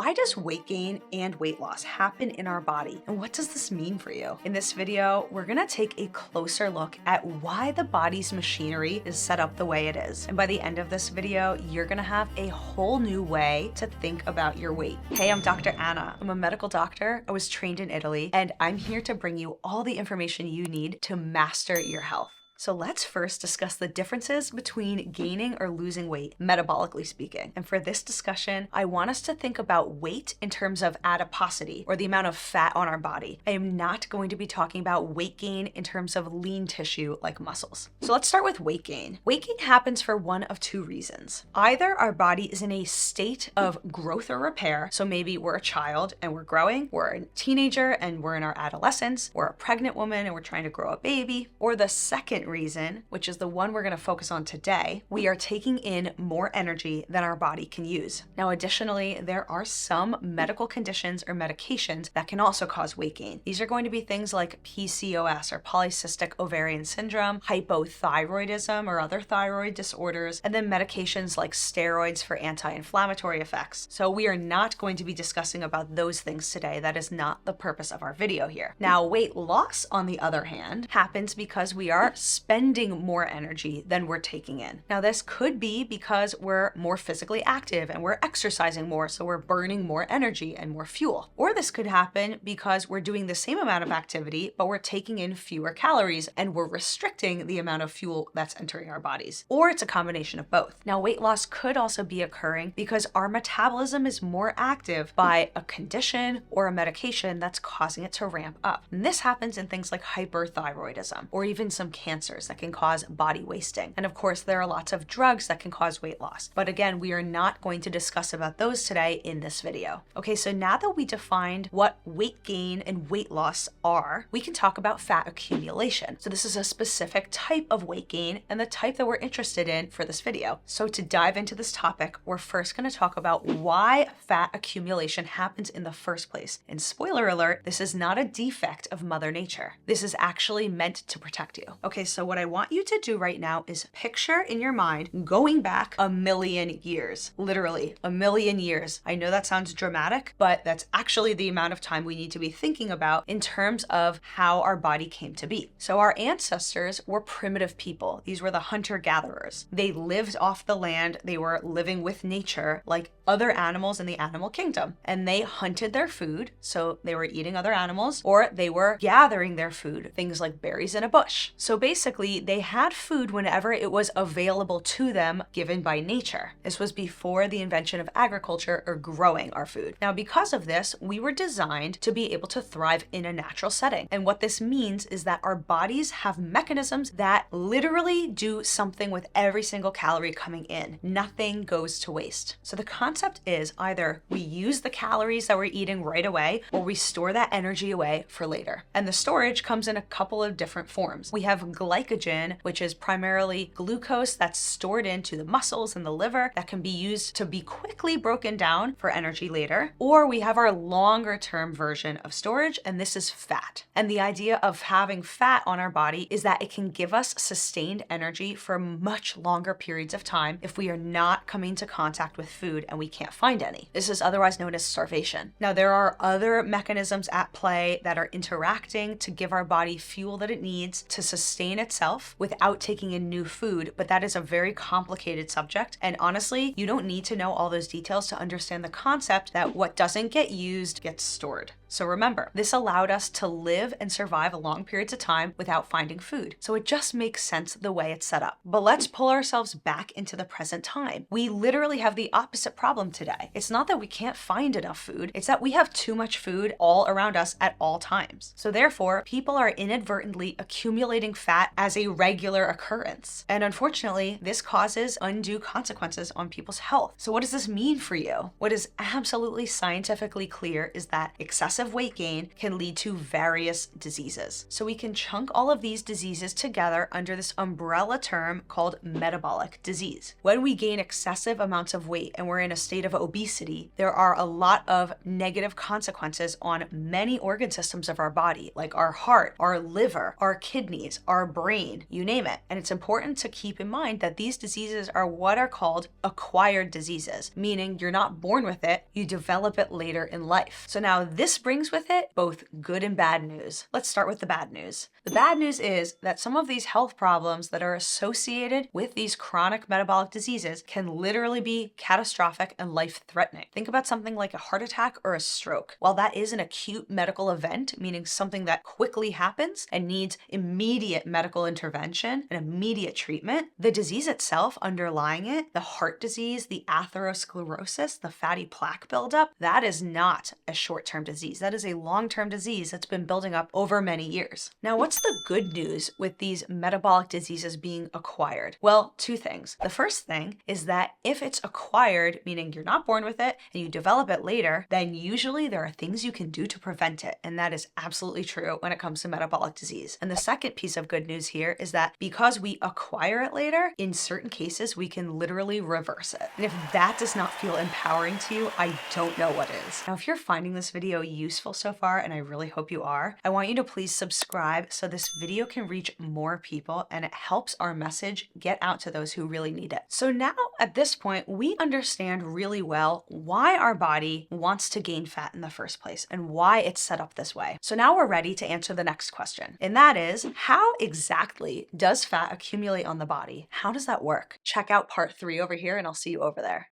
why does weight gain and weight loss happen in our body? And what does this mean for you? In this video, we're gonna take a closer look at why the body's machinery is set up the way it is. And by the end of this video, you're gonna have a whole new way to think about your weight. Hey, I'm Dr. Anna. I'm a medical doctor. I was trained in Italy, and I'm here to bring you all the information you need to master your health. So let's first discuss the differences between gaining or losing weight, metabolically speaking. And for this discussion, I want us to think about weight in terms of adiposity, or the amount of fat on our body. I am not going to be talking about weight gain in terms of lean tissue like muscles. So let's start with weight gain. Weight gain happens for one of two reasons. Either our body is in a state of growth or repair, so maybe we're a child and we're growing, we're a teenager and we're in our adolescence, we're a pregnant woman and we're trying to grow a baby, or the second reason, which is the one we're going to focus on today, we are taking in more energy than our body can use. Now, additionally, there are some medical conditions or medications that can also cause weight gain. These are going to be things like PCOS or polycystic ovarian syndrome, hypothyroidism or other thyroid disorders, and then medications like steroids for anti-inflammatory effects. So we are not going to be discussing about those things today. That is not the purpose of our video here. Now, weight loss, on the other hand, happens because we are spending more energy than we're taking in. Now, this could be because we're more physically active and we're exercising more, so we're burning more energy and more fuel. Or this could happen because we're doing the same amount of activity, but we're taking in fewer calories and we're restricting the amount of fuel that's entering our bodies. Or it's a combination of both. Now, weight loss could also be occurring because our metabolism is more active by a condition or a medication that's causing it to ramp up. And this happens in things like hyperthyroidism or even some cancers that can cause body wasting. And of course, there are lots of drugs that can cause weight loss. But again, we are not going to discuss about those today in this video. Okay, so now that we defined what weight gain and weight loss are, we can talk about fat accumulation. So this is a specific type of weight gain and the type that we're interested in for this video. So to dive into this topic, we're first going to talk about why fat accumulation happens in the first place. And spoiler alert, this is not a defect of Mother Nature. This is actually meant to protect you. Okay, so what I want you to do right now is picture in your mind going back 1,000,000 years, literally 1,000,000 years. I know that sounds dramatic, but that's actually the amount of time we need to be thinking about in terms of how our body came to be. So our ancestors were primitive people. These were the hunter-gatherers. They lived off the land. They were living with nature like other animals in the animal kingdom. And they hunted their food, so they were eating other animals, or they were gathering their food, things like berries in a bush. So basically, they had food whenever it was available to them, given by nature. This was before the invention of agriculture or growing our food. Now, because of this, we were designed to be able to thrive in a natural setting. And what this means is that our bodies have mechanisms that literally do something with every single calorie coming in. Nothing goes to waste. So the concept is either we use the calories that we're eating right away, or we store that energy away for later. And the storage comes in a couple of different forms. We have glycogen, which is primarily glucose that's stored into the muscles and the liver that can be used to be quickly broken down for energy later. Or we have our longer term version of storage, and this is fat. And the idea of having fat on our body is that it can give us sustained energy for much longer periods of time if we are not coming into contact with food and we can't find any. This is otherwise known as starvation. Now, there are other mechanisms at play that are interacting to give our body fuel that it needs to sustain itself without taking in new food, but that is a very complicated subject. And honestly, you don't need to know all those details to understand the concept that what doesn't get used gets stored. So remember, this allowed us to live and survive long periods of time without finding food. So it just makes sense the way it's set up. But let's pull ourselves back into the present time. We literally have the opposite problem today. It's not that we can't find enough food, it's that we have too much food all around us at all times. So therefore, people are inadvertently accumulating fat as a regular occurrence. And unfortunately, this causes undue consequences on people's health. So what does this mean for you? What is absolutely scientifically clear is that excessive excessive weight gain can lead to various diseases. So we can chunk all of these diseases together under this umbrella term called metabolic disease. When we gain excessive amounts of weight and we're in a state of obesity, there are a lot of negative consequences on many organ systems of our body, like our heart, our liver, our kidneys, our brain, you name it. And it's important to keep in mind that these diseases are what are called acquired diseases, meaning you're not born with it, you develop it later in life. So now this brings with it both good and bad news. Let's start with the bad news. The bad news is that some of these health problems that are associated with these chronic metabolic diseases can literally be catastrophic and life-threatening. Think about something like a heart attack or a stroke. While that is an acute medical event, meaning something that quickly happens and needs immediate medical intervention and immediate treatment, the disease itself underlying it, the heart disease, the atherosclerosis, the fatty plaque buildup, that is not a short-term disease. That is a long-term disease that's been building up over many years. Now, what's the good news with these metabolic diseases being acquired? Well, two things. The first thing is that if it's acquired, meaning you're not born with it and you develop it later, then usually there are things you can do to prevent it. And that is absolutely true when it comes to metabolic disease. And the second piece of good news here is that because we acquire it later, in certain cases, we can literally reverse it. And if that does not feel empowering to you, I don't know what is. Now, if you're finding this video useful so far, and I really hope you are, I want you to please subscribe so this video can reach more people and it helps our message get out to those who really need it. So now at this point, we understand really well why our body wants to gain fat in the first place and why it's set up this way. So now we're ready to answer the next question. And that is, how exactly does fat accumulate on the body? How does that work? Check out part 3 over here and I'll see you over there.